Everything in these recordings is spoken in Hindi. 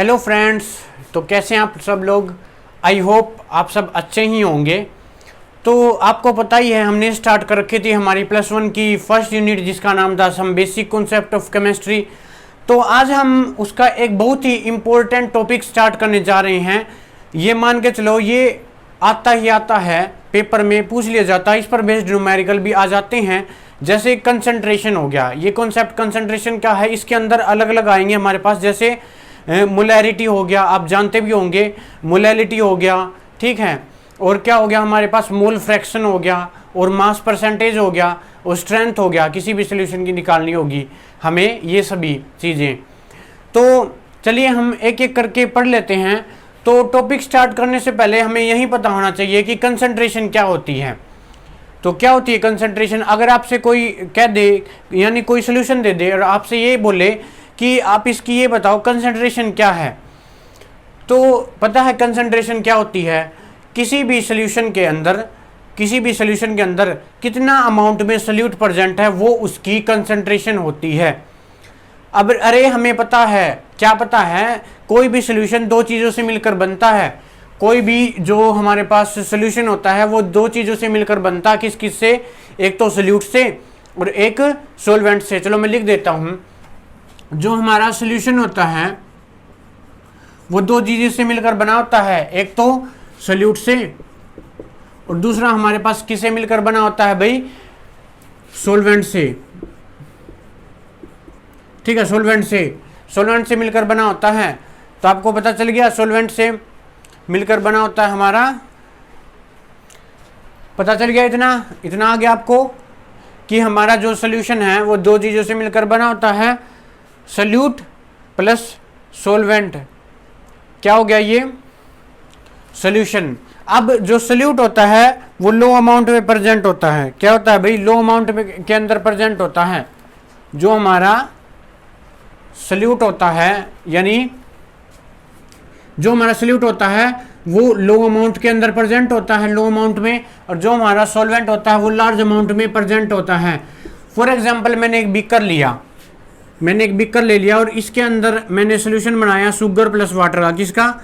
हेलो फ्रेंड्स, तो कैसे हैं आप सब लोग। आई होप आप सब अच्छे ही होंगे। तो आपको पता ही है हमने स्टार्ट कर रखी थी हमारी +1 की फर्स्ट यूनिट जिसका नाम था some basic concept of chemistry. तो आज हम उसका एक बहुत ही इम्पोर्टेंट टॉपिक स्टार्ट करने जा रहे हैं। ये मान के चलो ये आता ही आता है, पेपर में पूछ लिया जाता है, इस पर बेस्ड न्यूमेरिकल भी आ जाते हैं। जैसे कंसंट्रेशन हो गया, ये कॉन्सेप्ट कंसंट्रेशन क्या है, इसके अंदर अलग अलग आएंगे हमारे पास। जैसे मोलैरिटी हो गया, आप जानते भी होंगे, मोलैलिटी हो गया, ठीक है। और क्या हो गया हमारे पास, मोल फ्रैक्शन हो गया, और मास परसेंटेज हो गया, और स्ट्रेंथ हो गया। किसी भी सोल्यूशन की निकालनी होगी हमें ये सभी चीज़ें। तो चलिए हम एक एक करके पढ़ लेते हैं। तो टॉपिक स्टार्ट करने से पहले हमें यही पता होना चाहिए कि कंसंट्रेशन क्या होती है। तो क्या होती है कंसंट्रेशन। अगर आपसे कोई कह दे, यानी कोई सोल्यूशन दे दे और आपसे ये बोले कि आप इसकी ये बताओ कंसंट्रेशन क्या है, तो पता है कंसंट्रेशन क्या होती है। किसी भी सोल्यूशन के अंदर कितना अमाउंट में सोल्यूट प्रेजेंट है वो उसकी कंसंट्रेशन होती है। अब अरे हमें पता है, क्या पता है, कोई भी सोल्यूशन दो चीज़ों से मिलकर बनता है। कोई भी जो हमारे पास सोल्यूशन होता है वो दो चीज़ों से मिलकर बनता है। किस किस से, एक तो सोल्यूट से और एक सॉल्वेंट से। चलो मैं लिख देता हूँ। जो हमारा सोल्यूशन होता है वो दो चीज़ों से मिलकर बना होता है, एक तो सोल्यूट से और दूसरा हमारे पास किससे मिलकर बना होता है भाई, सॉल्वेंट से। ठीक है, सॉल्वेंट से मिलकर बना होता है। तो आपको पता चल गया सॉल्वेंट से मिलकर बना होता है हमारा, पता चल गया। इतना आ गया आपको कि हमारा जो सोल्यूशन है वो दो चीज़ों से मिलकर बना होता है, सोल्यूट प्लस सॉल्वेंट। क्या हो गया ये, सोल्यूशन। अब जो सोल्यूट होता है वो लो अमाउंट में प्रेजेंट होता है। क्या होता है भाई, लो अमाउंट में के अंदर प्रेजेंट होता है। जो हमारा सोल्यूट होता है, यानी जो हमारा सोल्यूट होता है वो लो अमाउंट के अंदर प्रेजेंट होता है, लो अमाउंट में। और जो हमारा सॉल्वेंट होता है वो लार्ज अमाउंट में प्रेजेंट होता है। फॉर एग्जांपल मैंने एक बीकर ले लिया और इसके अंदर मैंने सोल्यूशन बनाया शुगर प्लस वाटर का। किसका,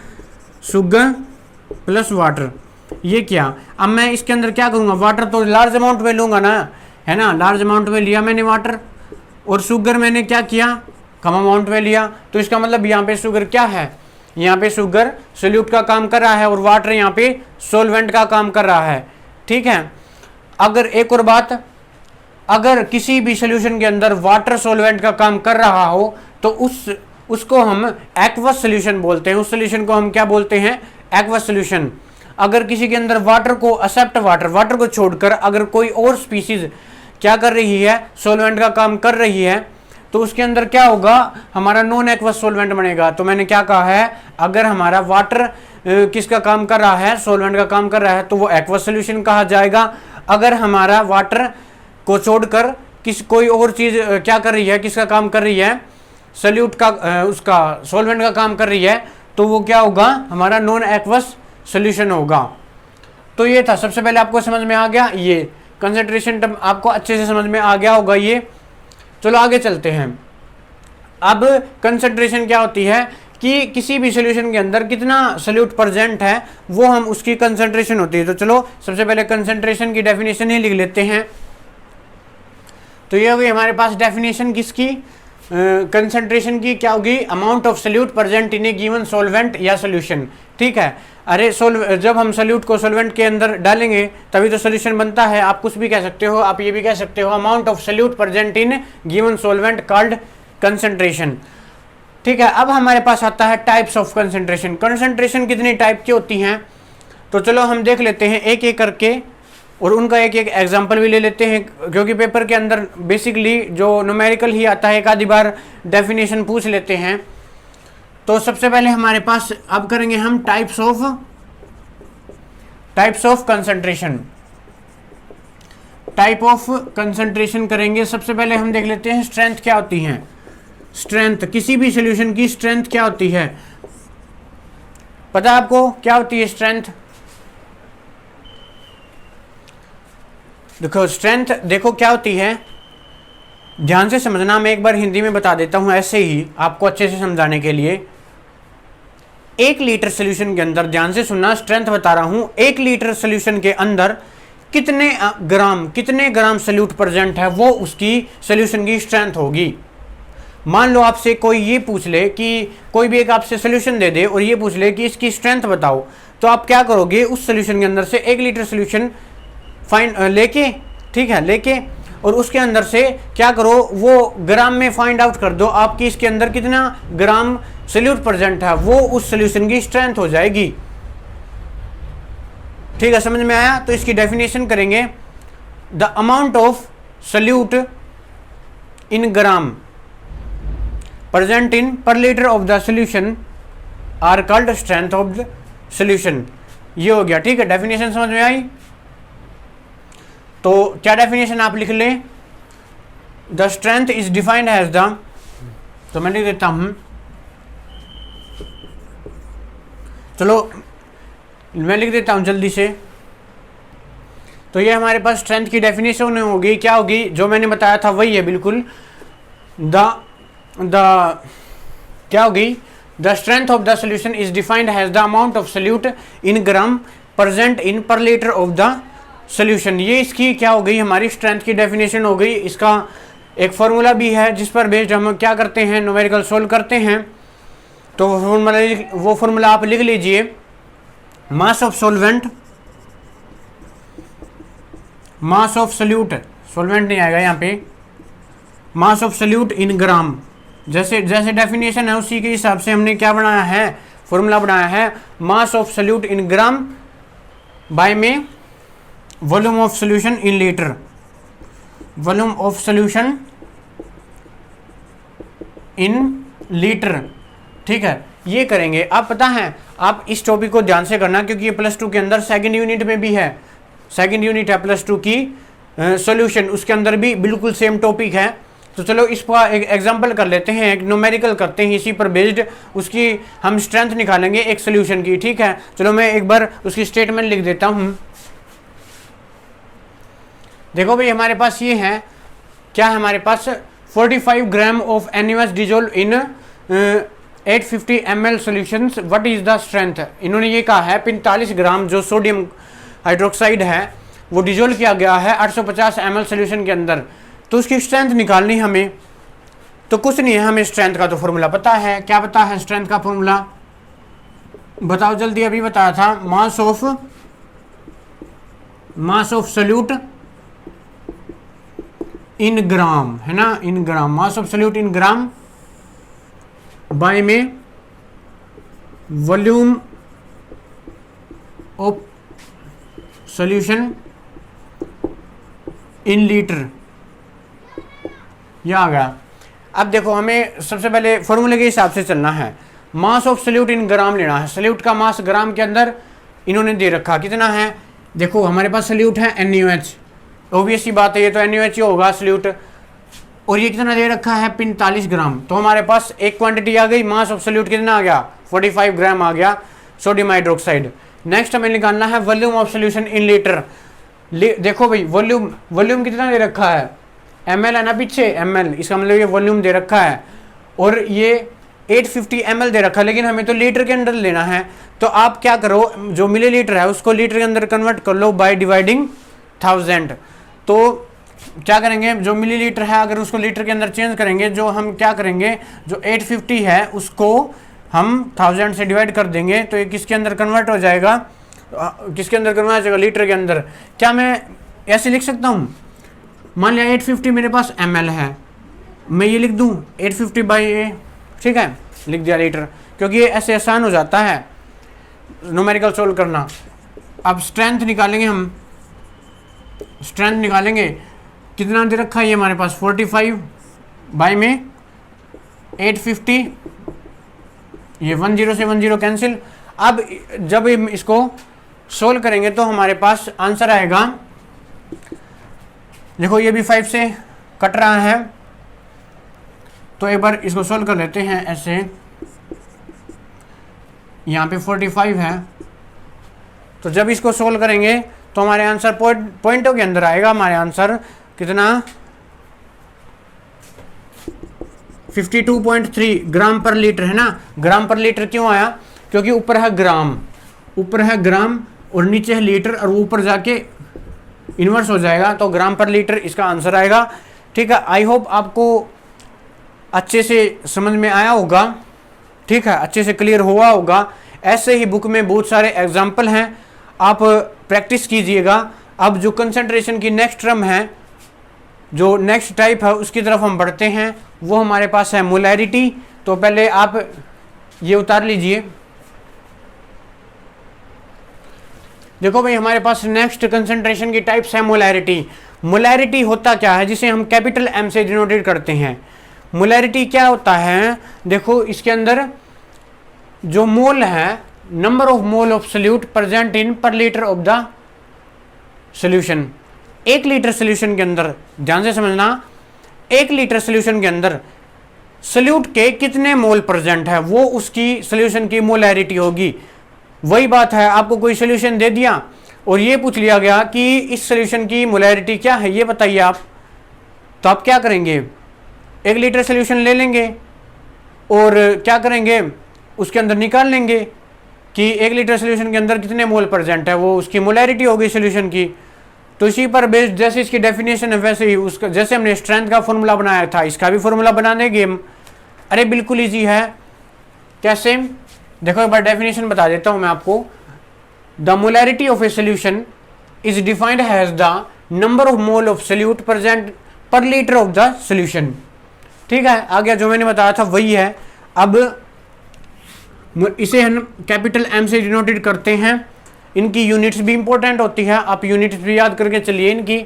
शुगर प्लस वाटर। ये क्या, अब मैं इसके अंदर क्या करूँगा, वाटर तो लार्ज अमाउंट में लूँगा ना, है ना। लार्ज अमाउंट में लिया मैंने वाटर, और शुगर मैंने क्या किया, कम अमाउंट में लिया। तो इसका मतलब यहाँ पे शुगर क्या है, यहाँ पे शुगर सोल्यूट का काम कर रहा है और वाटर यहाँ पे सॉल्वेंट का काम कर रहा है। ठीक है। अगर एक और बात, अगर किसी भी सोल्यूशन के अंदर वाटर सॉल्वेंट का काम कर रहा हो तो उसको हम एक्वस सोल्यूशन बोलते हैं। उस सोल्यूशन को हम क्या बोलते हैं, एक्वस सोल्यूशन। अगर किसी के अंदर वाटर को एक्सेप्ट वाटर को छोड़कर अगर कोई और स्पीसीज क्या कर रही है, सॉल्वेंट का काम कर रही है, तो उसके अंदर क्या होगा, हमारा नॉन एक्वस सॉल्वेंट बनेगा। तो मैंने क्या कहा है, अगर हमारा वाटर किसका काम कर रहा है, सॉल्वेंट का काम कर रहा है, तो वो एक्वस सोल्यूशन कहा जाएगा। अगर हमारा वाटर को छोड़कर कोई और चीज़ क्या कर रही है, किसका काम कर रही है, सोल्यूट का, उसका सॉल्वेंट का काम कर रही है, तो वो क्या होगा, हमारा नॉन एक्वस सोल्यूशन होगा। तो ये था, सबसे पहले आपको समझ में आ गया, ये कंसंट्रेशन टर्म आपको अच्छे से समझ में आ गया होगा ये। चलो आगे चलते हैं। अब कंसंट्रेशन क्या होती है कि किसी भी सोल्यूशन के अंदर कितना सोल्यूट प्रेजेंट है वो हम उसकी कंसंट्रेशन होती है। तो चलो सबसे पहले कंसंट्रेशन की डेफिनेशन ही लिख लेते हैं। तो ये होगी हमारे पास डेफिनेशन किसकी, कंसंट्रेशन की। क्या होगी, amount of solute present in A given solvent या सोल्यूशन। ठीक है। अरे जब हम सोल्यूट को सॉल्वेंट के अंदर डालेंगे तभी तो सोल्यूशन बनता है। आप कुछ भी कह सकते हो, आप ये भी कह सकते हो amount of solute present in given solvent called concentration. ठीक है। अब हमारे पास आता है टाइप्स ऑफ कंसंट्रेशन। कंसंट्रेशन कितनी टाइप की होती हैं, तो चलो हम देख लेते हैं एक एक करके और उनका एक एक एग्जाम्पल भी ले लेते हैं, क्योंकि पेपर के अंदर बेसिकली जो न्यूमेरिकल ही आता है, एक आधी बार डेफिनेशन पूछ लेते हैं। तो सबसे पहले हमारे पास अब करेंगे हम types of concentration. Type of concentration करेंगे। सबसे पहले हम देख लेते हैं स्ट्रेंथ क्या होती है। स्ट्रेंथ, किसी भी सॉल्यूशन की स्ट्रेंथ क्या होती है, पता है आपको क्या होती है स्ट्रेंथ। देखो स्ट्रेंथ, देखो क्या होती है, ध्यान से समझना। मैं एक बार हिंदी में बता देता हूँ ऐसे ही आपको अच्छे से समझाने के लिए। 1 लीटर सोल्यूशन के अंदर, ध्यान से सुनना, स्ट्रेंथ बता रहा हूं, 1 लीटर सोल्यूशन के अंदर कितने ग्राम सोल्यूट प्रेजेंट है, वो उसकी सोल्यूशन की स्ट्रेंथ होगी। मान लो आपसे कोई ये पूछ ले कि कोई भी एक आपसे सोल्यूशन दे दे और ये पूछ ले कि इसकी स्ट्रेंथ बताओ, तो आप क्या करोगे, उस सोल्यूशन के अंदर से 1 लीटर सोल्यूशन लेके, ठीक है, लेके और उसके अंदर से क्या करो, वो ग्राम में फाइंड आउट कर दो आपकी इसके अंदर कितना ग्राम सोल्यूट प्रेजेंट है, वो उस सोल्यूशन की स्ट्रेंथ हो जाएगी। ठीक है, समझ में आया? तो इसकी डेफिनेशन करेंगे, the amount of solute in gram present in per litre of the solution are called strength of the solution. ये हो गया, ठीक है, डेफिनेशन समझ में आई? तो क्या डेफिनेशन आप लिख लें, the strength is defined as the, तो मैं लिख देता हूं, चलो मैं लिख देता हूं जल्दी से। तो ये हमारे पास स्ट्रेंथ की डेफिनेशन होगी, क्या होगी, जो मैंने बताया था वही है बिल्कुल। क्या होगी, the strength of the solution is defined has the amount of solute in gram present in per litre of the solution. ये इसकी क्या हो गई, हमारी स्ट्रेंथ की डेफिनेशन हो गई। इसका एक फॉर्मूला भी है जिस पर बेस्ड हम क्या करते हैं, न्यूमेरिकल सोल्व करते हैं। तो वो फॉर्मूला आप लिख लीजिए, मास of solvent, mass of solute, solvent नहीं आएगा यहाँ पे, मास ऑफ सोल्यूट इन ग्राम, जैसे जैसे डेफिनेशन है उसी के हिसाब से हमने क्या बनाया है, फॉर्मूला बनाया है, mass of solute in gram by में volume of solution in litre, volume of solution in litre. ठीक है, ये करेंगे। आप पता है, आप इस टॉपिक को ध्यान से करना क्योंकि ये +2 के अंदर सेकंड यूनिट में भी है, सेकंड यूनिट है +2 की सॉल्यूशन, उसके अंदर भी बिल्कुल सेम टॉपिक है। तो चलो इसका एक एग्जांपल कर लेते हैं, एक न्यूमेरिकल करते हैं इसी पर बेस्ड, उसकी हम स्ट्रेंथ निकालेंगे एक सोल्यूशन की। ठीक है, चलो मैं एक बार उसकी स्टेटमेंट लिख देता हूं। देखो भाई, हमारे पास ये है, क्या है हमारे पास, 45 gram of NaOH dissolve in 850 ml solutions, what is the strength. इन्होंने ये कहा है 45 ग्राम जो सोडियम हाइड्रोक्साइड है वो डिजोल्व किया गया है 850 ml सॉल्यूशन के अंदर, तो उसकी स्ट्रेंथ निकालनी हमें। तो कुछ नहीं है, हमें स्ट्रेंथ का तो फॉर्मूला पता है। क्या पता है स्ट्रेंथ का फॉर्मूला, बताओ जल्दी, अभी बताया था, मास ऑफ सोल्यूट इन ग्राम, है ना, in gram, mass of solute in gram by में volume of solution in litre. यह आ गया। अब देखो, हमें सबसे पहले फॉर्मूले के हिसाब से चलना है, मास ऑफ सोल्यूट इन ग्राम लेना है। सोल्यूट का मास ग्राम के अंदर इन्होंने दे रखा, कितना है, देखो हमारे पास सोल्यूट है NaOH, ऑब्वियस सी बात है, ये तो NaOH ही होगा सोल्यूट, और ये कितना दे रखा है 45 ग्राम। तो हमारे पास एक क्वांटिटी आ गई, मास ऑफ सोल्यूट कितना आ गया, 45 ग्राम आ गया सोडियम हाइड्रोक्साइड। नेक्स्ट हमें निकालना है volume of solution in litre. देखो भाई, वॉल्यूम कितना दे रखा है, ml है ना पीछे, ml, इसका मतलब ये वॉल्यूम दे रखा है, और ये 850 ml दे रखा है, लेकिन हमें तो लीटर के अंदर लेना है। तो आप क्या करो, जो मिलीलीटर है उसको लीटर के अंदर कन्वर्ट कर लो बाय डिवाइडिंग 1000। तो क्या करेंगे, जो मिलीलीटर है अगर उसको लीटर के अंदर चेंज करेंगे, जो हम क्या करेंगे, जो 850 है उसको हम 1000 से डिवाइड कर देंगे, तो ये किसके अंदर कन्वर्ट हो जाएगा, किसके अंदर कन्वर्ट हो जाएगा, लीटर के अंदर। क्या मैं ऐसे लिख सकता हूँ, मान लिया 850 मेरे पास ml है, मैं ये लिख दूँ 850 बाई A, ठीक है, लिख दिया लीटर, क्योंकि ये ऐसे आसान हो जाता है न्यूमेरिकल सोल्व करना। अब स्ट्रेंथ निकालेंगे हम, स्ट्रेंथ निकालेंगे, कितना दे रखा है ये हमारे पास 45 बाई में 850, ये 10 से 10 कैंसिल। अब जब इसको सोल्व करेंगे तो हमारे पास आंसर आएगा, देखो ये भी 5 से कट रहा है, तो एक बार इसको सोल्व कर लेते हैं ऐसे। यहाँ पे 45 है, तो जब इसको सोल्व करेंगे तो हमारे आंसर पॉइंटों के अंदर आएगा। हमारे आंसर कितना, 52.3 ग्राम पर लीटर, है ना। ग्राम पर लीटर क्यों आया, क्योंकि ऊपर है ग्राम, ऊपर है ग्राम और नीचे है लीटर, और ऊपर जाके इन्वर्स हो जाएगा, तो ग्राम पर लीटर इसका आंसर आएगा। ठीक है, आई होप आपको अच्छे से समझ में आया होगा। ठीक है, अच्छे से क्लियर हुआ होगा। ऐसे ही बुक में बहुत सारे एग्जाम्पल हैं, आप प्रैक्टिस कीजिएगा। अब जो कंसंट्रेशन की नेक्स्ट टर्म है, जो नेक्स्ट टाइप है, उसकी तरफ हम बढ़ते हैं। वो हमारे पास है मोलैरिटी। तो पहले आप ये उतार लीजिए। देखो भाई, हमारे पास नेक्स्ट कंसंट्रेशन की टाइप्स है मोलैरिटी। मोलैरिटी होता क्या है, जिसे हम कैपिटल एम से डिनोटेड करते हैं। मोलैरिटी क्या होता है, देखो इसके अंदर जो मोल है, number of mole of solute present in per litre of the solution. 1 litre solution के अंदर, ध्यान से समझना, 1 लीटर सोल्यूशन के अंदर सोल्यूट के कितने मोल प्रेजेंट है, वो उसकी सोल्यूशन की मोलैरिटी होगी। वही बात है, आपको कोई सोल्यूशन दे दिया और ये पूछ लिया गया कि इस सोल्यूशन की मोलैरिटी क्या है, ये बताइए आप, तो आप क्या करेंगे? 1 लीटर सोल्यूशन ले लेंगे और क्या करेंगे, उसके अंदर निकाल लेंगे कि 1 लीटर सोल्यूशन के अंदर कितने मोल प्रेजेंट है, वो उसकी मोलैरिटी होगी सोल्यूशन की। तो इसी पर बेस्ड जैसे इसकी डेफिनेशन है, वैसे ही उसका, जैसे हमने स्ट्रेंथ का फॉर्मूला बनाया था, इसका भी फॉर्मूला बना देंगे हम। अरे बिल्कुल ईजी है। कैसे? देखो एक बार डेफिनेशन बता देता हूं मैं आपको। The molarity of a solution is defined has the number of mole of solute present पर लीटर ऑफ द सोल्यूशन। ठीक है, आगे जो मैंने बताया था वही है। अब इसे हम कैपिटल एम से डिनोटेड करते हैं। इनकी यूनिट्स भी इंपॉर्टेंट होती है, आप यूनिट्स भी याद करके चलिए इनकी।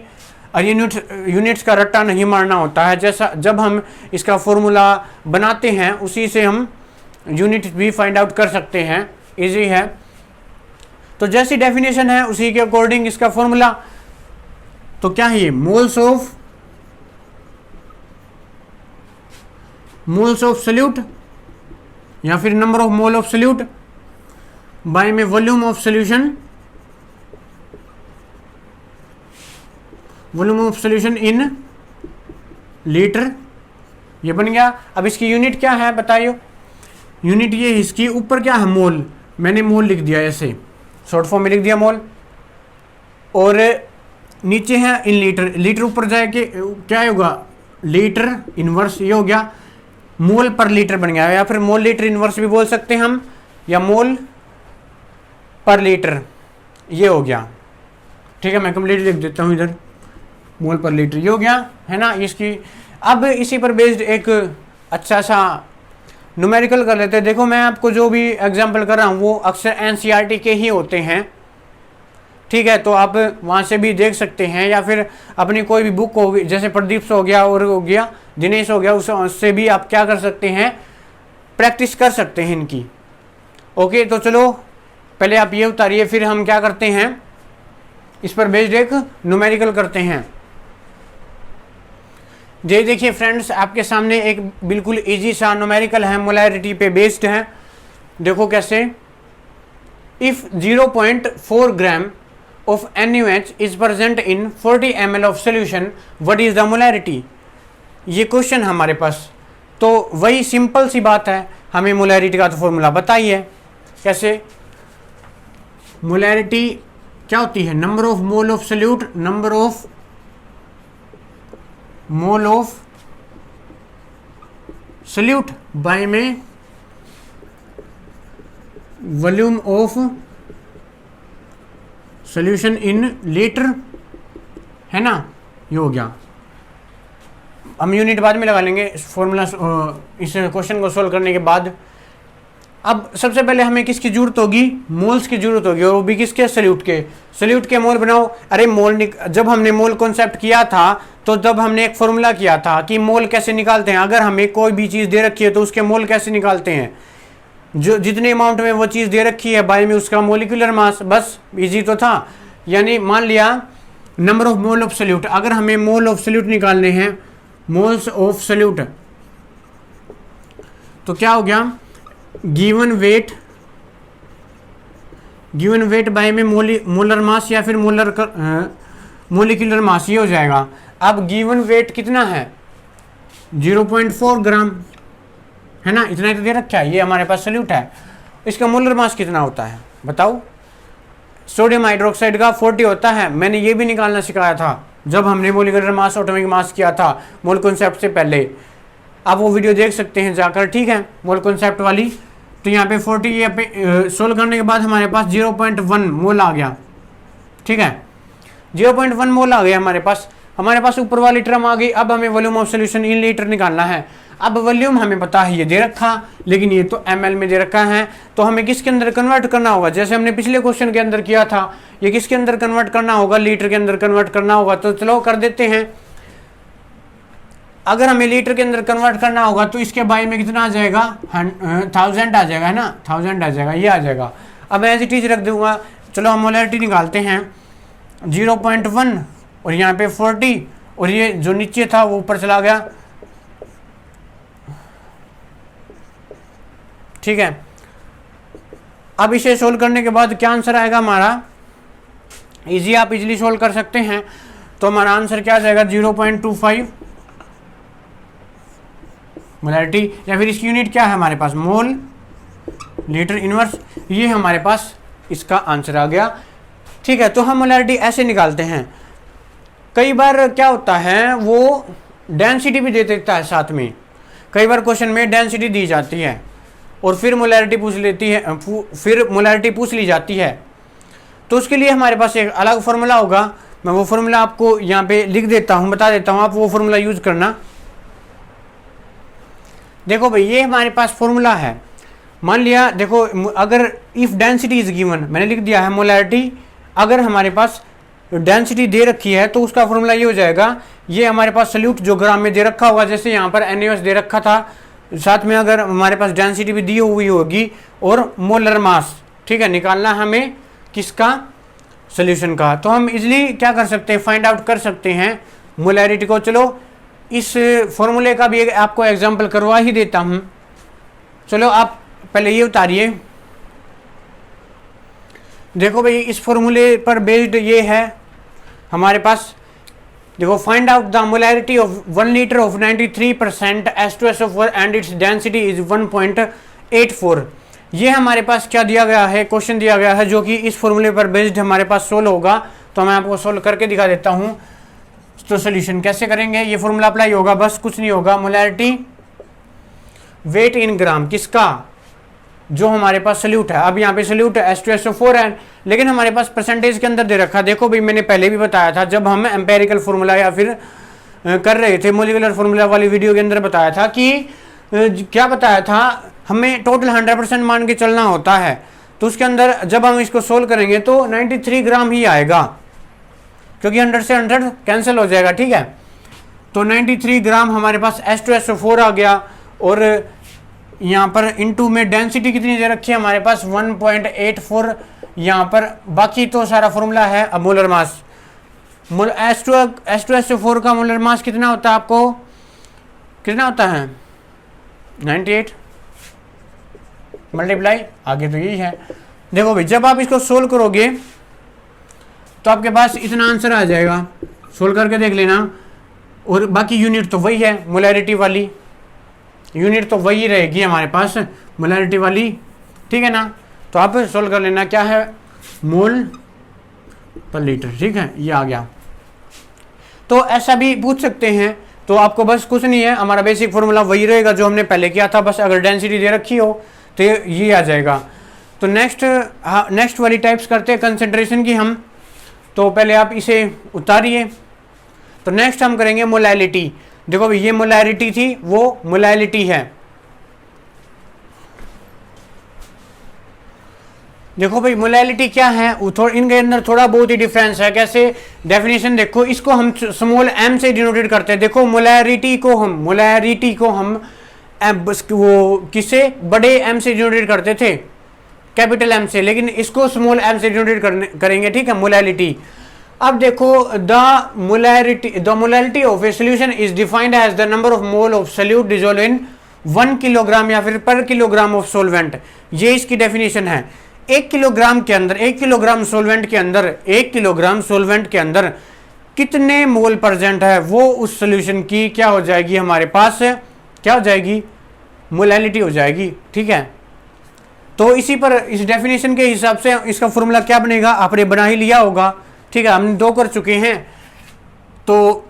और यूनिट्स का रट्टा नहीं मारना होता है, जैसा जब हम इसका फॉर्मूला बनाते हैं उसी से हम यूनिट्स भी फाइंड आउट कर सकते हैं, इजी है। तो जैसी डेफिनेशन है उसी के अकॉर्डिंग इसका फॉर्मूला। तो क्या है ये? मोल्स ऑफ सोल्यूट या फिर number of mole of solute by में volume of solution, volume of solution in litre, ये बन गया। अब इसकी यूनिट क्या है बताइए? यूनिट ये, इसकी ऊपर क्या है? मोल। मैंने मोल लिख दिया ऐसे, शॉर्ट फॉर्म में लिख दिया मोल, और नीचे है इन लीटर। लीटर ऊपर जाके क्या होगा? लीटर इनवर्स, ये हो गया मोल पर लीटर बन गया, या फिर मोल लीटर इनवर्स भी बोल सकते हैं हम, या मोल पर लीटर, ये हो गया। ठीक है, मैं कंप्लीट लिख देता हूँ इधर, मोल पर लीटर, ये हो गया है ना इसकी। अब इसी पर बेस्ड एक अच्छा सा न्यूमेरिकल कर लेते हैं। देखो मैं आपको जो भी एग्जांपल कर रहा हूँ वो अक्सर एनसीईआरटी के ही होते हैं। ठीक है, तो आप वहाँ से भी देख सकते हैं, या फिर अपनी कोई भी बुक होगी, जैसे प्रदीप से हो गया और हो गया दिनेश हो गया, उससे भी आप क्या कर सकते हैं? प्रैक्टिस कर सकते हैं इनकी। ओके, तो चलो पहले आप ये उतारिए, फिर हम क्या करते हैं, इस पर बेस्ड एक न्यूमेरिकल करते हैं। ये देखिए फ्रेंड्स, आपके सामने एक बिल्कुल इजी सा न्यूमेरिकल है, मोलैरिटी पे बेस्ड है। देखो कैसे, if 0.4 gram of NaOH is present in 40 ml of solution, what is the molarity? ये क्वेश्चन हमारे पास, तो वही सिंपल सी बात है, हमें मोलैरिटी का तो फॉर्मूला बताइए। कैसे? मोलैरिटी क्या होती है? Number of mole of solute, number of mole of solute by में volume of solution in litre, है ना, ये हो गया। हम यूनिट बाद में लगा लेंगे फॉर्मूला इस क्वेश्चन को सोल्व करने के बाद। अब सबसे पहले हमें किसकी जरूरत होगी? मोल्स की जरूरत होगी, और वो भी किसके? सोल्यूट के। सोल्यूट के मोल बनाओ। अरे मोल जब हमने मोल कॉन्सेप्ट किया था तो तब हमने एक फॉर्मूला किया था कि मोल कैसे निकालते हैं। अगर हमें कोई भी चीज़ दे रखी है तो उसके मोल कैसे निकालते हैं? जो जितने अमाउंट में वो चीज़ दे रखी है बाय में उसका मोलिकुलर मास, बस इजी तो था। यानी मान लिया number of mole of solute, अगर हमें मोल ऑफ सोल्यूट निकालने हैं, मोल्स ऑफ सोल्यूट, तो क्या हो गया? गिवन वेट बाय में मोलर मास या फिर मोलिकुलर मास, ये हो जाएगा। अब गिवन वेट कितना है? 0.4 ग्राम, है ना, इतना ही तो दे रखा है, ये हमारे पास सोल्यूट है। इसका मोलर मास कितना होता है बताओ। सोडियम हाइड्रोक्साइड का 40 होता है, मैंने ये भी निकालना सिखाया था जब हमने मोलिकुलर मास एटॉमिक मास किया था मोल कॉन्सेप्ट से पहले, आप वो वीडियो देख सकते हैं जाकर, ठीक है, मोल कॉन्सेप्ट वाली। तो यहाँ पे 40 यहाँ पे सोल्व करने के बाद हमारे पास 0.1 मोल आ गया, ठीक है, 0.1 मोल आ गया हमारे पास ऊपर वाली टर्म आ गई। अब हमें volume of solution in litre निकालना है। अब वॉल्यूम हमें पता है ये दे रखा, लेकिन ये तो ml में दे रखा है, तो हमें किसके अंदर कन्वर्ट करना होगा, जैसे हमने पिछले क्वेश्चन के अंदर किया था, ये किसके अंदर कन्वर्ट करना होगा, लीटर के अंदर कन्वर्ट करना होगा। तो चलो कर देते हैं। अगर हमें लीटर के अंदर कन्वर्ट करना होगा तो इसके बाई में कितना आ जाएगा, 1000 आ जाएगा, है ना, 1000 आ जाएगा, ये आ जाएगा। अब एज इट इज रख दूंगा। चलो हम मोलैरिटी निकालते हैं, 0.1 और यहाँ पे 40 और ये जो नीचे था वो ऊपर चला गया, ठीक है। अब इसे सोल्व करने के बाद क्या आंसर आएगा हमारा, इजी, आप इजीली सोल्व कर सकते हैं। तो हमारा आंसर क्या आ जाएगा, 0.25 मोलैरिटी, या फिर इसकी यूनिट क्या है हमारे पास, मोल लीटर इनवर्स, ये हमारे पास इसका आंसर आ गया, ठीक है। तो हम मोलैरिटी ऐसे निकालते हैं। कई बार क्या होता है वो डेंसिटी भी दे देता है साथ में, कई बार क्वेश्चन में डेंसिटी दी जाती है और फिर मोलैरिटी पूछ लेती है, फिर मोलैरिटी पूछ ली जाती है। तो उसके लिए हमारे पास एक अलग फार्मूला होगा, मैं वो फार्मूला आपको यहाँ पे लिख देता हूँ, बता देता हूँ, आप वो फार्मूला यूज करना। देखो भाई ये हमारे पास फार्मूला है, मान लिया देखो, अगर इफ डेंसिटी इज गिवन, मैंने लिख दिया है मोलैरिटी, अगर हमारे पास डेंसिटी दे रखी है तो उसका फॉर्मूला ये हो जाएगा, ये हमारे पास सल्यूट जो ग्राम में दे रखा होगा, जैसे यहाँ पर NaOH दे रखा था, साथ में अगर हमारे पास डेंसिटी भी दी हुई होगी और मोलर मास, ठीक है, निकालना हमें किसका, सॉल्यूशन का। तो हम इजीली क्या कर सकते हैं, फाइंड आउट कर सकते हैं मोलैरिटी को। चलो इस फॉर्मूले का भी आपको एग्जांपल करवा ही देता हूँ। चलो आप पहले ये उतारिए, देखो भाई इस फॉर्मूले पर बेस्ड ये है हमारे पास, देखो find out the molarity of 1 litre of 93% H2SO4 and its density is 1.84। ये हमारे पास क्या दिया गया है, क्वेश्चन दिया गया है जो कि इस फॉर्मूले पर बेस्ड हमारे पास सोल्व होगा। तो मैं आपको सोल्व करके दिखा देता हूँ। तो सोल्यूशन कैसे करेंगे, ये फॉर्मूला अप्लाई होगा, बस कुछ नहीं होगा, मोलैरिटी वेट इन ग्राम किसका, जो हमारे पास सल्यूट है। अब यहाँ पे सल्यूट है H2SO4 है, लेकिन हमारे पास परसेंटेज के अंदर दे रखा। देखो भाई मैंने पहले भी बताया था, जब हम एम्पेरिकल फॉर्मूला या फिर कर रहे थे मोलिकुलर फॉर्मूला वाली वीडियो के अंदर बताया था कि क्या बताया था, हमें टोटल 100% मान के चलना होता है। तो उसके अंदर जब हम इसको सोल्व करेंगे तो 93 ग्राम ही आएगा, क्योंकि 100 से 100 कैंसिल हो जाएगा, ठीक है। तो 93 ग्राम हमारे पास H2SO4 आ गया, और यहाँ पर इनटू में डेंसिटी कितनी दे रखी है हमारे पास 1.84, यहाँ पर बाकी तो सारा फॉर्मूला है। अब मोलर मास, H2SO4 का मोलर मास कितना होता है, आपको कितना होता है, 98 मल्टीप्लाई, आगे तो यही है। देखो भाई जब आप इसको सोल्व करोगे तो आपके पास इतना आंसर आ जाएगा, सोल्व करके देख लेना। और बाकी यूनिट तो वही है, मोलैरिटी वाली यूनिट तो वही रहेगी हमारे पास, मोलैरिटी वाली, ठीक है ना। तो आप सोल्व कर लेना, क्या है, मोल पर लीटर, ठीक है, ये आ गया। तो ऐसा भी पूछ सकते हैं। तो आपको बस कुछ नहीं है, हमारा बेसिक फॉर्मूला वही रहेगा जो हमने पहले किया था, बस अगर डेंसिटी दे रखी हो तो ये आ जाएगा। तो नेक्स्ट वाली टाइप्स करते हैं कंसंट्रेशन की हम। तो पहले आप इसे उतारिए। तो नेक्स्ट हम करेंगे मोलैलिटी। देखो भाई ये मोलैरिटी थी, वो मोलैलिटी है। देखो भाई मोलैलिटी क्या है, इनके अंदर थोड़ा बहुत ही डिफरेंस है। कैसे, डेफिनेशन देखो, इसको हम स्मॉल m से डिनोटेड करते हैं। देखो मोलैरिटी को हम वो किसे, बड़े m से डिनोटेड करते थे, कैपिटल M से, लेकिन इसको स्मॉल m से डिनोटेड करेंगे, ठीक है, मोलैलिटी। अब देखो the molality of a solution is defined as the number of mole of solute dissolve in 1 kilogram या फिर पर किलोग्राम ऑफ सोलवेंट। ये इसकी डेफिनेशन है। 1 किलोग्राम के अंदर, 1 किलोग्राम सोलवेंट के अंदर, 1 किलोग्राम सोलवेंट के अंदर कितने मोल प्रेजेंट है, वो उस सोल्यूशन की क्या हो जाएगी, हमारे पास क्या हो जाएगी, मोलैलिटी हो जाएगी, ठीक है। तो इसी पर इस डेफिनेशन के हिसाब से इसका फॉर्मूला क्या बनेगा, आपने बना ही लिया होगा। ठीक है, हमने 2 कर चुके हैं, तो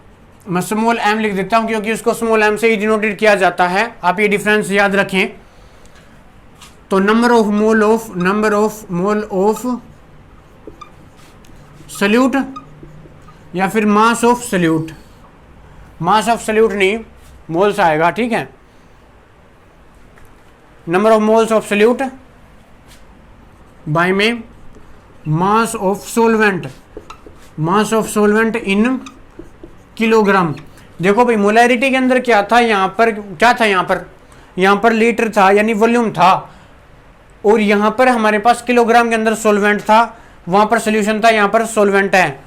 मैं स्मॉल m लिख देता हूं क्योंकि उसको स्मॉल m से ही डिनोटेड किया जाता है। आप ये डिफरेंस याद रखें। तो number of mole of solute या फिर mass of solute, mass of solute नहीं, मोल्स आएगा। ठीक है, number of moles of solute by में mass of solvent, mass of solvent in kilogram. देखो भाई मोलैरिटी के अंदर क्या था, यहाँ पर क्या था, यहाँ पर लीटर था यानी वॉल्यूम था, और यहाँ पर हमारे पास किलोग्राम के अंदर सोलवेंट था, वहाँ पर सोल्यूशन था, यहाँ पर सोलवेंट है।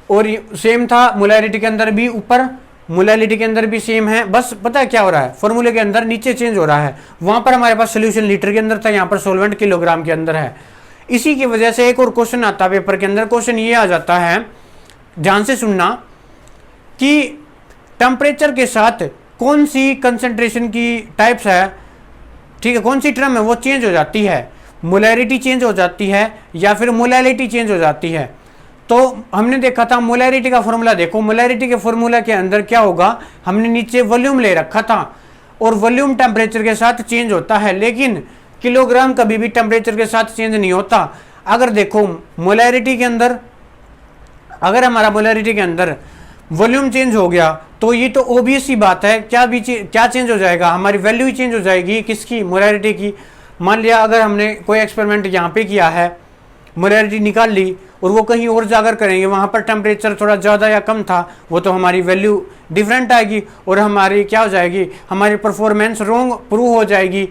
और सेम था मोलैरिटी के अंदर भी, ऊपर मोलैरिटी के अंदर भी सेम है। बस पता है क्या हो रहा है, फॉर्मूले के अंदर नीचे चेंज हो रहा है। वहाँ पर हमारे पास सोल्यूशन लीटर के अंदर था, यहाँ पर सोलवेंट किलोग्राम के अंदर है। इसी की वजह से एक और क्वेश्चन आता है पेपर के अंदर, क्वेश्चन ये आ जाता है, ध्यान से सुनना, कि टेम्परेचर के साथ कौन सी कंसंट्रेशन की टाइप्स है, ठीक है, कौन सी टर्म है वो चेंज हो जाती है, मोलैरिटी चेंज हो जाती है या फिर मोलैलिटी चेंज हो जाती है। तो हमने देखा था मोलैरिटी का फॉर्मूला, देखो मोलैरिटी के फॉर्मूला के अंदर क्या होगा, हमने नीचे वॉल्यूम ले रखा था और वॉल्यूम टेम्परेचर के साथ चेंज होता है, लेकिन किलोग्राम कभी भी टेम्परेचर के साथ चेंज नहीं होता। अगर देखो मोलैरिटी के अंदर, अगर हमारा मोलैरिटी के अंदर वॉल्यूम चेंज हो गया तो ये तो ओबियस सी बात है, क्या चेंज हो जाएगा, हमारी वैल्यू ही चेंज हो जाएगी, किसकी, मोलैरिटी की। मान लिया अगर हमने कोई एक्सपेरिमेंट यहाँ पे किया है, मोलैरिटी निकाल ली और वो कहीं और जाकर करेंगे, वहाँ पर टेम्परेचर थोड़ा ज़्यादा या कम था, वो तो हमारी वैल्यू डिफरेंट आएगी और हमारी क्या हो जाएगी, हमारी परफॉर्मेंस रॉन्ग प्रूव हो जाएगी।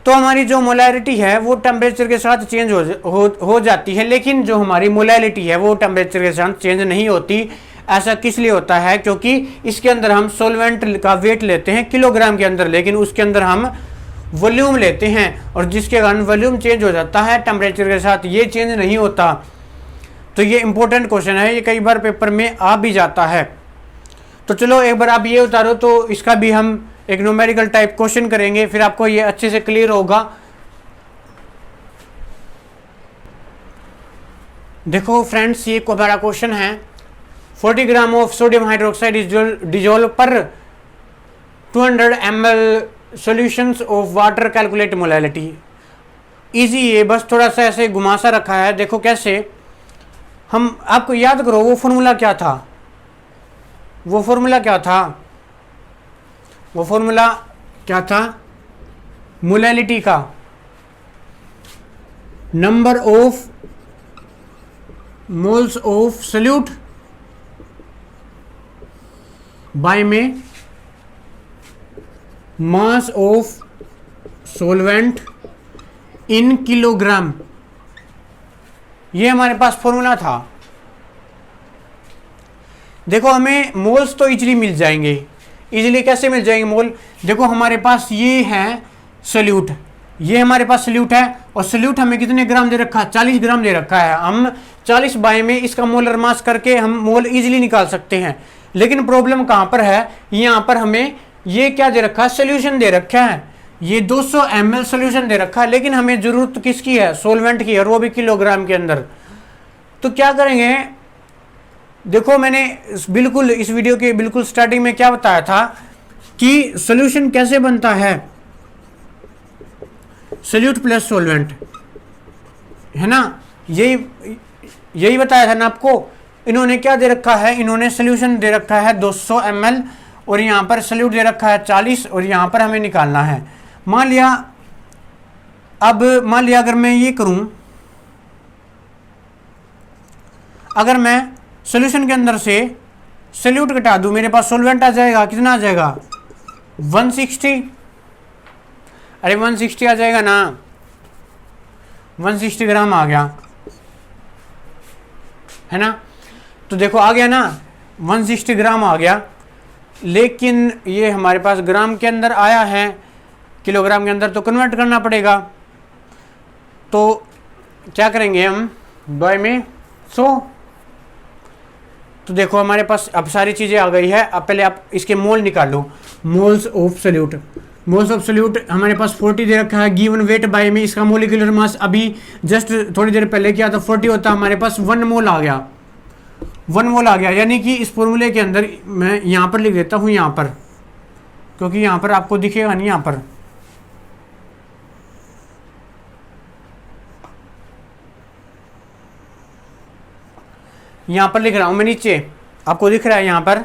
तो हमारी जो मोलैरिटी है वो टेम्परेचर के साथ चेंज हो जाती है, लेकिन जो हमारी मोलैलिटी है वो टेम्परेचर के साथ चेंज नहीं होती। ऐसा किस लिए होता है, क्योंकि इसके अंदर हम सोलवेंट का वेट लेते हैं किलोग्राम के अंदर, लेकिन उसके अंदर हम वॉल्यूम लेते हैं, और जिसके कारण वॉल्यूम चेंज हो जाता है, टेम्परेचर के साथ ये चेंज नहीं होता। तो ये इंपॉर्टेंट क्वेश्चन है, ये कई बार पेपर में आ भी जाता है। तो चलो एक बार आप ये उतारो, तो इसका भी हम एक न्यूमेरिकल टाइप क्वेश्चन करेंगे, फिर आपको ये अच्छे से क्लियर होगा। देखो फ्रेंड्स, ये हमारा क्वेश्चन है, 40 gram of sodium hydroxide is dissolve पर 200 ml solutions of water, calculate molality. Easy है, बस थोड़ा सा ऐसे घुमा सा रखा है। देखो कैसे, हम आपको याद करो वो फॉर्मूला क्या था, वो फॉर्मूला क्या था, मोलैलिटी का, number of moles of solute by में mass of solvent in kilogram. ये हमारे पास फॉर्मूला था। देखो हमें मोल्स तो इजीली मिल जाएंगे, इजीली कैसे मिल जाएंगे मोल, देखो हमारे पास ये है सल्यूट, ये हमारे पास सल्यूट है, और सल्यूट हमें कितने ग्राम दे रखा है, 40 ग्राम दे रखा है। हम 40 बाय में इसका मोलर मास करके हम मोल इजीली निकाल सकते हैं। लेकिन प्रॉब्लम कहाँ पर है, यहाँ पर हमें ये क्या दे रखा है, सोल्यूशन दे रखा है, ये 200 ml सोल्यूशन दे रखा है, लेकिन हमें जरूरत किसकी है, सोलवेंट की, और वो भी किलोग्राम के अंदर। तो क्या करेंगे, देखो मैंने बिल्कुल इस वीडियो के बिल्कुल स्टार्टिंग में क्या बताया था कि सोल्यूशन कैसे बनता है, सल्यूट प्लस सोलवेंट, है ना, यही बताया था ना आपको। इन्होंने क्या दे रखा है, इन्होंने सोल्यूशन दे रखा है 200 ml, और यहाँ पर सल्यूट दे रखा है 40, और यहाँ पर हमें निकालना है। मान लिया अगर मैं ये करूं, अगर मैं सॉल्यूशन के अंदर से सल्यूट घटा दूं, मेरे पास सोलवेंट आ जाएगा, कितना आ जाएगा, 160। अरे 160 आ जाएगा ना, 160 ग्राम आ गया, है ना। तो देखो आ गया ना, 160 ग्राम आ गया, लेकिन ये हमारे पास ग्राम के अंदर आया है, किलोग्राम के अंदर तो कन्वर्ट करना पड़ेगा। तो क्या करेंगे हम, बाय में 100। तो देखो हमारे पास अब सारी चीज़ें आ गई है। अब पहले आप इसके मोल निकालो, moles of salute. Moles of solute हमारे पास 40 दे रखा है, गिवन वेट बाय में इसका मोलिकुलर मास अभी जस्ट थोड़ी देर पहले किया तो 40 होता, हमारे पास 1 मोल आ गया, 1 मोल आ गया। यानी कि इस फॉर्मूले के अंदर मैं यहाँ पर लिख देता हूँ, यहाँ पर, क्योंकि यहाँ पर आपको दिखेगा नहीं, यहाँ पर लिख रहा हूँ मैं नीचे, आपको दिख रहा है यहाँ पर,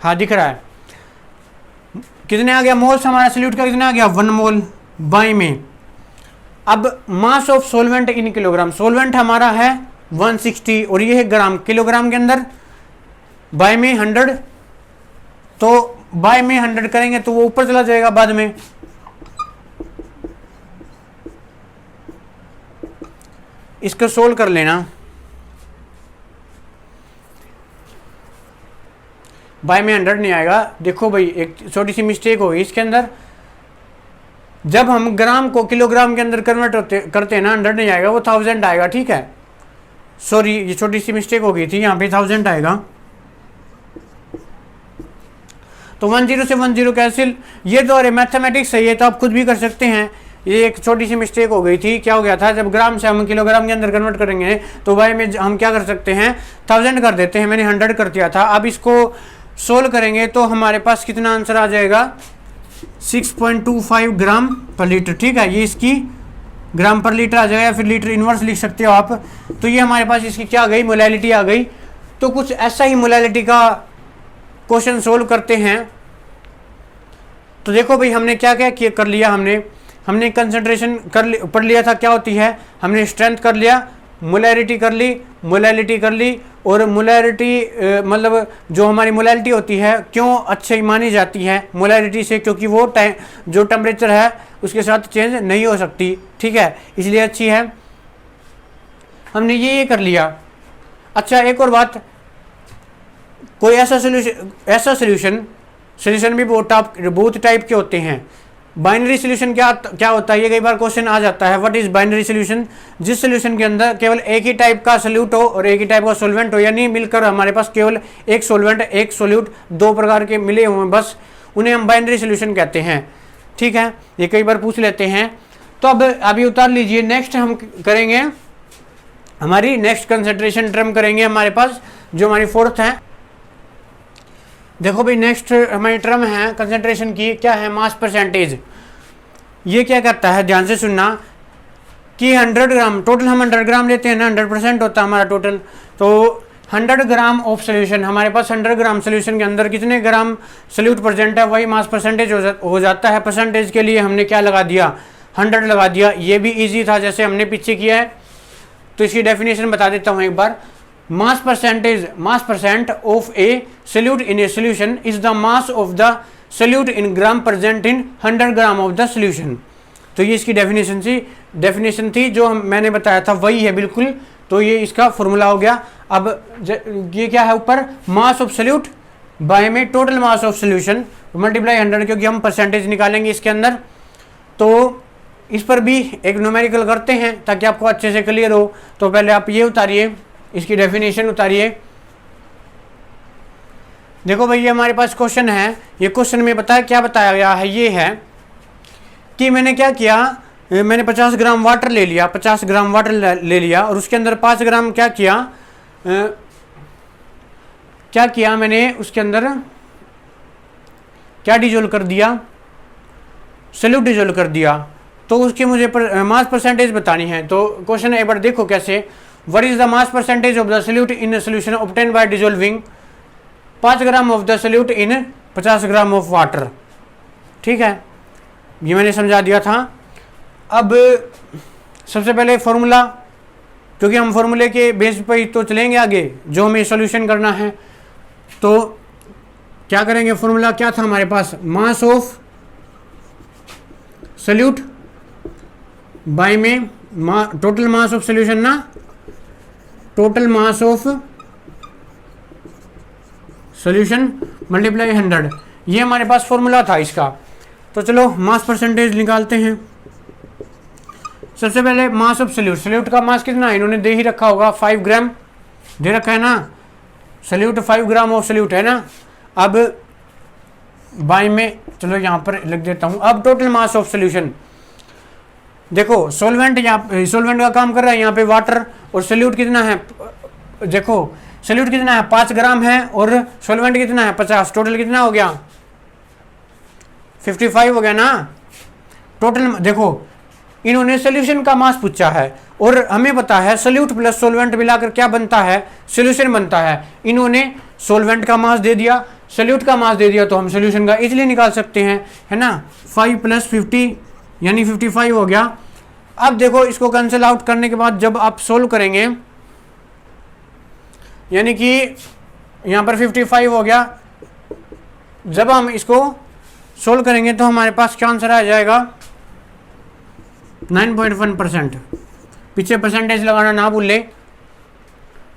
हाँ दिख रहा है। कितने आ गया मोल्स हमारा सोल्यूट का, कितना आ गया 1 मोल बाई में। अब मास of solvent in kilogram, solvent हमारा है 160 और ये है ग्राम, किलोग्राम के अंदर बाय में 100, तो बाय में 100 करेंगे तो वो ऊपर चला जाएगा बाद में। इसको सोल्व कर लेना, बाय में 100 नहीं आएगा। देखो भाई एक छोटी सी मिस्टेक होगी इसके अंदर, जब हम ग्राम को किलोग्राम के अंदर कन्वर्ट करते हैं ना, 100 नहीं आएगा, वो 1000 आएगा, ठीक है। सॉरी ये छोटी सी मिस्टेक हो गई थी, यहाँ पे 1000 आएगा। तो 10 से 10 कैंसिल, ये तो अरे मैथमेटिक्स है, ये तो आप खुद भी कर सकते हैं। ये एक छोटी सी मिस्टेक हो गई थी, क्या हो गया था, जब ग्राम से हम किलोग्राम के अंदर कन्वर्ट करेंगे तो बाय में हम क्या कर सकते हैं, 1000 कर देते हैं, मैंने 100 कर दिया था। अब इसको सोल्व करेंगे तो हमारे पास कितना आंसर आ जाएगा, 6.25 ग्राम पर लीटर, ठीक है। ये इसकी ग्राम पर लीटर आ जाएगा, फिर लीटर इनवर्स लिख सकते हो आप। तो ये हमारे पास इसकी क्या आ गई, मोलैलिटी आ गई। तो कुछ ऐसा ही मोलैलिटी का क्वेश्चन सोल्व करते हैं। तो देखो भाई हमने क्या क्या कर लिया, हमने कंसंट्रेशन पढ़ लिया था क्या होती है, हमने स्ट्रेंथ कर लिया, मोलैरिटी कर ली, और मोलैरिटी मतलब जो हमारी मोलैरिटी होती है क्यों अच्छी मानी जाती है मोलैरिटी से, क्योंकि वो जो टेम्परेचर है उसके साथ चेंज नहीं हो सकती, ठीक है, इसलिए अच्छी है। हमने ये कर लिया। अच्छा एक और बात, कोई ऐसा सोल्यूशन भी बहुत टाइप के होते हैं। बाइनरी सोल्यूशन क्या होता है, ये कई बार क्वेश्चन आ जाता है, व्हाट इज बाइनरी सोल्यूशन, जिस सोल्यूशन के अंदर केवल एक ही टाइप का सोल्यूट हो और एक ही टाइप का सोल्वेंट हो, यानी मिलकर हमारे पास केवल एक सोल्वेंट एक सोल्यूट 2 प्रकार के मिले हुए बस, उन्हें हम बाइनरी सोल्यूशन कहते हैं, ठीक है। ये कई बार पूछ लेते हैं। तो अब अभी उतार लीजिए, नेक्स्ट हम करेंगे हमारी नेक्स्ट कंसंट्रेशन टर्म करेंगे हमारे पास, जो हमारी 4th है। देखो भाई नेक्स्ट हमारी टर्म है कंसंट्रेशन की, क्या है, मास परसेंटेज। ये क्या करता है, ध्यान से सुनना, कि 100 ग्राम टोटल, हम 100 ग्राम लेते हैं ना, 100% होता है हमारा टोटल। तो 100 ग्राम ऑफ सोल्यूशन, हमारे पास 100 ग्राम सोल्यूशन के अंदर कितने ग्राम सोल्यूट प्रेजेंट है, वही मास परसेंटेज हो जाता है। परसेंटेज के लिए हमने क्या लगा दिया, 100 लगा दिया। ये भी ईजी था जैसे हमने पीछे किया है। तो इसकी डेफिनेशन बता देता हूँ एक बार। Mass percent of a solute in a solution is the mass of the solute in gram present in 100 gram of the solution. तो ये इसकी डेफिनेशन थी जो मैंने बताया था, वही है बिल्कुल। तो ये इसका फॉर्मूला हो गया। अब ये क्या है, ऊपर मास ऑफ सोल्यूट बाय में total mass of solution multiply 100, क्योंकि हम परसेंटेज निकालेंगे इसके अंदर। तो इस पर भी एक न्यूमेरिकल करते हैं ताकि आपको अच्छे से क्लियर हो। तो पहले आप ये उतारिए, इसकी डेफिनेशन उतारिए। देखो भाई ये हमारे पास क्वेश्चन है, ये क्वेश्चन में क्या बताया गया है, ये है कि मैंने क्या किया, मैंने 50 ग्राम वाटर ले लिया, 50 ग्राम वाटर ले लिया और उसके अंदर 5 ग्राम क्या किया मैंने उसके अंदर क्या डिजोल्व कर दिया, सोल्यूट डिजोल्व कर दिया। तो उसकी मुझे मास परसेंटेज बतानी है। तो क्वेश्चन एक बार देखो कैसे, what is the mass percentage of the solute in solution obtained by dissolving 5 gram of the solute in 50 gram of water, ठीक है, ये मैंने समझा दिया था। अब सबसे पहले फॉर्मूला, क्योंकि हम फॉर्मूले के बेस पर ही तो चलेंगे आगे, जो हमें सॉल्यूशन करना है। तो क्या करेंगे, फॉर्मूला क्या था हमारे पास, मास ऑफ सोल्यूट बाय में टोटल मास ऑफ सोल्यूशन ना, total mass of solution multiply 100, ये हमारे पास फॉर्मूला था इसका। तो चलो मास परसेंटेज निकालते हैं। सबसे पहले मास ऑफ सोल्यूट का मास कितना है, इन्होंने दे ही रखा होगा, 5 ग्राम दे रखा है ना, सोल्यूट 5 ग्राम ऑफ सोल्यूट है ना। अब बाई में, चलो यहाँ पर लिख देता हूँ। अब टोटल मास ऑफ सोल्यूशन, देखो सोलवेंट यहाँ सोलवेंट का काम कर रहा है यहाँ पे वाटर, और सोल्यूट कितना है, देखो सोल्यूट कितना है 5 ग्राम है, और सोलवेंट कितना है 50, टोटल कितना हो गया 55 हो गया ना टोटल। देखो इन्होंने सोल्यूशन का मास पूछा है, और हमें पता है सोल्यूट प्लस सोलवेंट मिलाकर क्या बनता है, सोल्यूशन बनता है। इन्होंने सोलवेंट का मास दे दिया, सोल्यूट का मास दे दिया, तो हम सोल्यूशन का इजीली निकाल सकते हैं, है ना। 5 + 50 यानी 55 हो गया। अब देखो इसको कैंसिल आउट करने के बाद जब आप सोल्व करेंगे, यानी कि यहाँ पर 55 हो गया, जब हम इसको सोल्व करेंगे तो हमारे पास क्या आंसर आ जाएगा 9.1%। पीछे परसेंटेज लगाना ना भूले,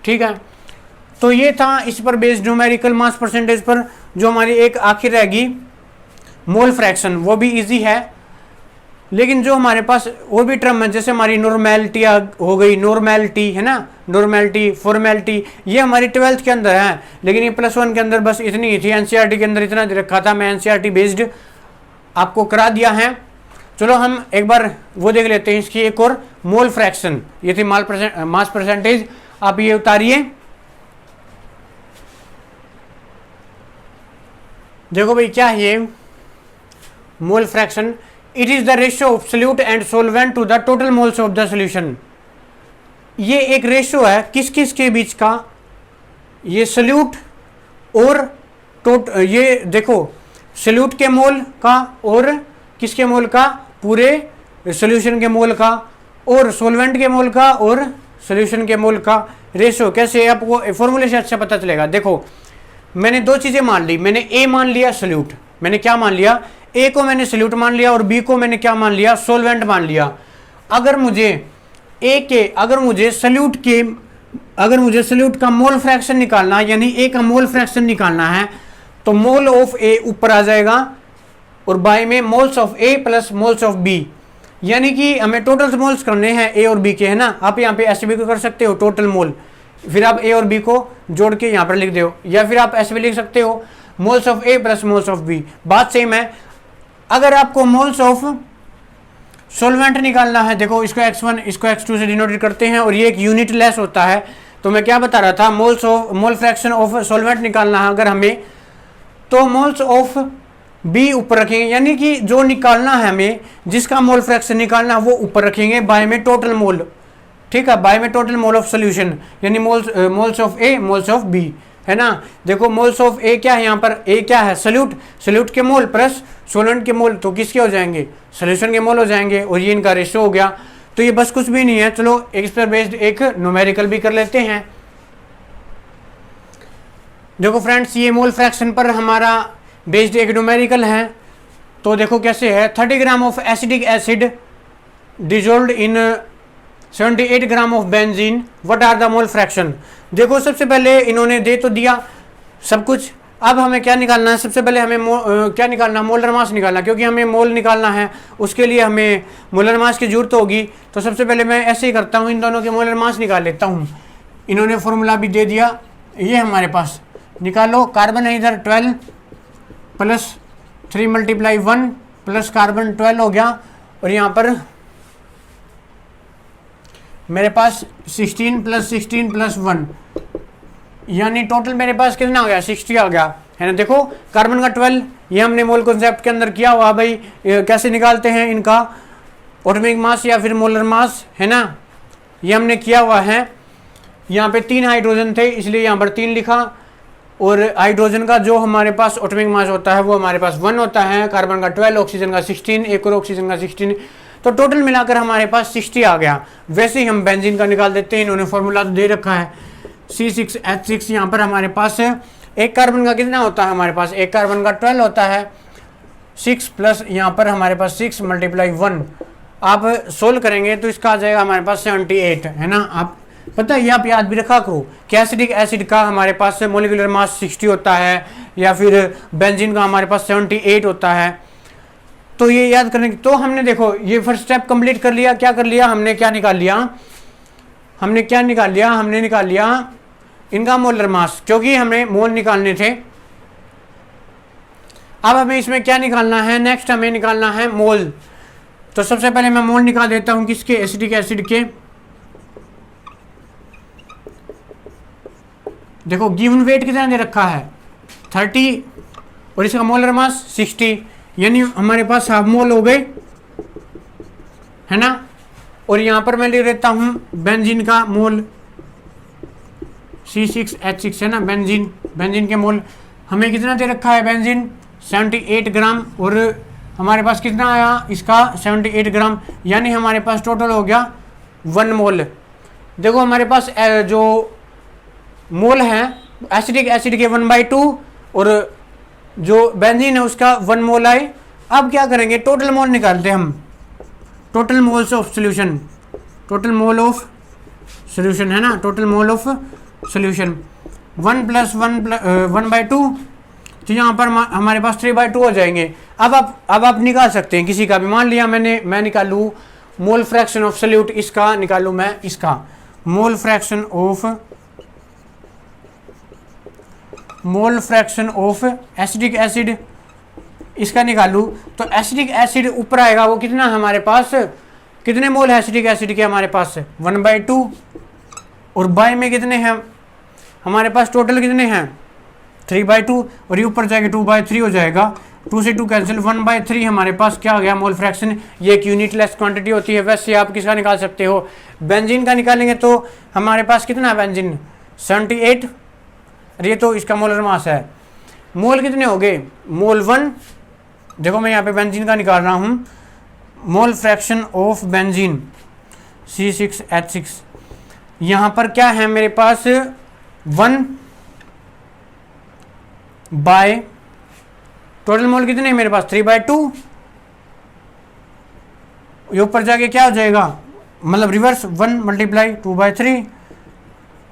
ठीक है। तो ये था इस पर बेस्ड न्यूमेरिकल मास परसेंटेज पर। जो हमारी एक आखिर रहेगी मोल फ्रैक्शन, वो भी इजी है, लेकिन जो हमारे पास और भी टर्म है, जैसे हमारी नॉर्मेलिटी हो गई, नॉर्मेलिटी है ना, नॉर्मेलिटी, फॉर्मेलिटी, ये हमारी 12th के अंदर है, लेकिन ये +1 के अंदर बस इतनी ही थी। एनसीईआरटी के अंदर इतना दे रखा था, मैं एनसीईआरटी बेस्ड आपको करा दिया है। चलो हम एक बार वो देख लेते हैं इसकी एक और, मोल फ्रैक्शन। ये थी मास परसेंटेज, आप ये उतारिए। देखो भाई क्या है ये mole fraction, it is the ratio of solute and solvent to the total moles of the solution. ये एक रेशियो है किस किस के बीच का, ये सोल्यूट और ये देखो सोल्यूट के मोल का और किसके मोल का, पूरे सोल्यूशन के मोल का, और सोलवेंट के मोल का और सोल्यूशन के मोल का रेशियो। कैसे, आपको फॉर्मूले से अच्छा पता चलेगा। देखो मैंने दो चीजें मान ली, मैंने ए मान लिया सोल्यूट, मैंने क्या मान लिया, ए को मैंने सोल्यूट मान लिया, और बी को मैंने क्या मान लिया, सोलवेंट मान लिया। अगर मुझे सोल्यूट का मोल फ्रैक्शन निकालना, यानी ए का मोल फ्रैक्शन निकालना है, तो मोल ऑफ ए ऊपर आ जाएगा, और बाय में moles of A plus moles of B, यानी कि हमें टोटल मोल्स करने हैं ए और बी के, है ना। आप यहाँ पे ऐसे भी कर सकते हो टोटल मोल, फिर आप ए और बी को जोड़ के यहाँ पर लिख दो, या फिर आप ऐसे भी लिख सकते हो moles of A plus moles of B, बात सेम है। अगर आपको मोल्स ऑफ सोलवेंट निकालना है, देखो इसको x1 इसको x2 से डिनोट करते हैं, और ये एक यूनिट लेस होता है। तो मैं क्या बता रहा था, मोल फ्रैक्शन ऑफ सोलवेंट निकालना है अगर हमें, तो मोल्स ऑफ बी ऊपर रखेंगे, यानी कि जो निकालना है हमें, जिसका मोल फ्रैक्शन निकालना है वो ऊपर रखेंगे, बाय में टोटल मोल, ठीक है, बाय में टोटल मोल ऑफ सोल्यूशन, यानी moles of A moles of B, है ना। देखो मोल्स ऑफ ए क्या है, यहाँ पर ए क्या है, सोल्यूट के मोल प्लस सोलवेंट के मोल, तो किसके हो जाएंगे, सोल्यूशन के मोल हो जाएंगे, और ये इनका रेशियो हो गया। तो ये बस कुछ भी नहीं है। चलो इस पर बेस्ड एक न्यूमेरिकल भी कर लेते हैं। देखो फ्रेंड्स, ये मोल फ्रैक्शन पर हमारा बेस्ड एक न्यूमेरिकल है। तो देखो कैसे है, 30 gram of acetic acid dissolved in 78 gram of benzene, what are the mole fraction. देखो सबसे पहले इन्होंने दे तो दिया सब कुछ, अब हमें क्या निकालना है, सबसे पहले हमें क्या निकालना, मोलर मास निकालना, क्योंकि हमें मोल निकालना है, उसके लिए हमें मोलर मास की जरूरत होगी। तो सबसे पहले मैं ऐसे ही करता हूँ, इन दोनों के मोलर मास निकाल लेता हूँ। इन्होंने फॉर्मूला भी दे दिया, ये हमारे पास निकालो। कार्बन है इधर 12 प्लस 3 × 1 प्लस कार्बन 12 हो गया, और यहाँ पर मेरे पास 16 + 16 + 1, यानी टोटल मेरे पास कितना हो गया, 60 आ गया, है ना। देखो कार्बन का 12, ये हमने मोल कॉन्सेप्ट के अंदर किया हुआ भाई, कैसे निकालते हैं इनका एटॉमिक मास या फिर मोलर मास, है ना, ये हमने किया हुआ है। यहाँ पे 3 हाइड्रोजन थे, इसलिए यहाँ पर 3 लिखा, और हाइड्रोजन का जो हमारे पास एटॉमिक मास होता है वो हमारे पास 1 होता है, कार्बन का 12, ऑक्सीजन का 16, एक और ऑक्सीजन का 16, तो टोटल मिलाकर हमारे पास 60 आ गया। वैसे ही हम बेंजीन का निकाल देते हैं, इन्होंने फॉर्मूला तो दे रखा है C6H6। यहाँ पर हमारे पास एक कार्बन का कितना होता है, हमारे पास एक कार्बन का 12 होता है, 6 प्लस यहाँ पर हमारे पास 6 × 1, आप सोल्व करेंगे तो इसका आ जाएगा हमारे पास 78, है ना। आप पता है, ये आप याद भी रखा करो कि एसिडिक एसिड का हमारे पास मोलिकुलर मास 60 होता है, या फिर बेंजीन का हमारे पास 78 होता है। तो ये याद करने की, तो हमने देखो ये फर्स्ट स्टेप कंप्लीट कर लिया। क्या कर लिया हमने, क्या निकाल लिया, हमने निकाल लिया इनका मोलर मास, क्योंकि हमें मोल निकालने थे। अब हमें इसमें क्या निकालना है, नेक्स्ट हमें निकालना है मोल। तो सबसे पहले मैं मोल निकाल देता हूं किसके, एसिटिक एसिड के। देखो गिवन वेट कितना दे रखा है 30 और इसका मोलर मास 60, यानी हमारे पास हाफ मोल हो गए, है ना। और यहां पर मैं लिख देता हूं बेंजीन का मोल C6H6 है ना, बेंजीन के मोल हमें कितना दे रखा है, बेंजीन 78 ग्राम और हमारे पास कितना आया इसका 78 ग्राम, यानी हमारे पास टोटल हो गया 1 मोल। देखो हमारे पास जो मोल है एसिटिक एसिड के 1/2 और जो बेंजीन है उसका 1 मोल आए। अब क्या करेंगे, टोटल मोल निकालते हैं हम, total moles of solution, total mole of solution है ना, टोटल मोल ऑफ सोल्यूशन 1 + 1/2, तो यहाँ पर हमारे पास 3/2 हो जाएंगे। अब आप निकाल सकते हैं किसी का भी, मान लिया मैं निकालूँ मोल फ्रैक्शन ऑफ सोल्यूट, इसका निकालूँ मैं, इसका mole fraction of acetic acid इसका निकालूँ, तो एसिटिक एसिड ऊपर आएगा, वो कितना हमारे पास, कितने मोल है एसिटिक एसिड के हमारे पास 1/2 और बाय में कितने हैं हमारे पास, टोटल कितने हैं 3/2 और ये ऊपर जाएगा 2/3 हो जाएगा, 2 से 2 कैंसिल, 1/3 हमारे पास क्या आ गया मोल फ्रैक्शन। ये एक यूनिट लेस क्वांटिटी होती है। वैसे आप किसका निकाल सकते हो, बेंजीन का निकालेंगे तो हमारे पास कितना है बेंजीन 78, ये तो इसका मोलर मास है। मोल कितने हो गए, मोल 1, देखो मैं यहाँ पे बेंजीन का निकाल रहा हूँ, mole fraction of benzene C6H6, यहाँ पर क्या है मेरे पास 1 बाय टोटल मोल कितने मेरे पास 3/2, ये ऊपर जाके क्या हो जाएगा, मतलब रिवर्स 1 × 2/3,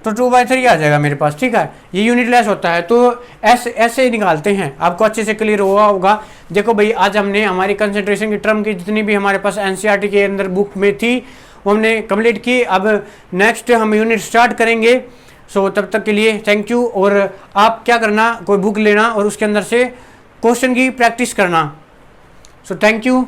तो 2/3 आ जाएगा मेरे पास, ठीक है। ये यूनिट लेस होता है, तो ऐसे ही निकालते हैं, आपको अच्छे से क्लियर हुआ होगा। देखो भाई आज हमने हमारी कंसंट्रेशन की टर्म की जितनी भी हमारे पास एनसीईआरटी के अंदर बुक में थी वो हमने कंप्लीट की। अब नेक्स्ट हम यूनिट स्टार्ट करेंगे। सो तब तक के लिए थैंक यू। और आप क्या करना, कोई बुक लेना और उसके अंदर से क्वेश्चन की प्रैक्टिस करना। So thank you.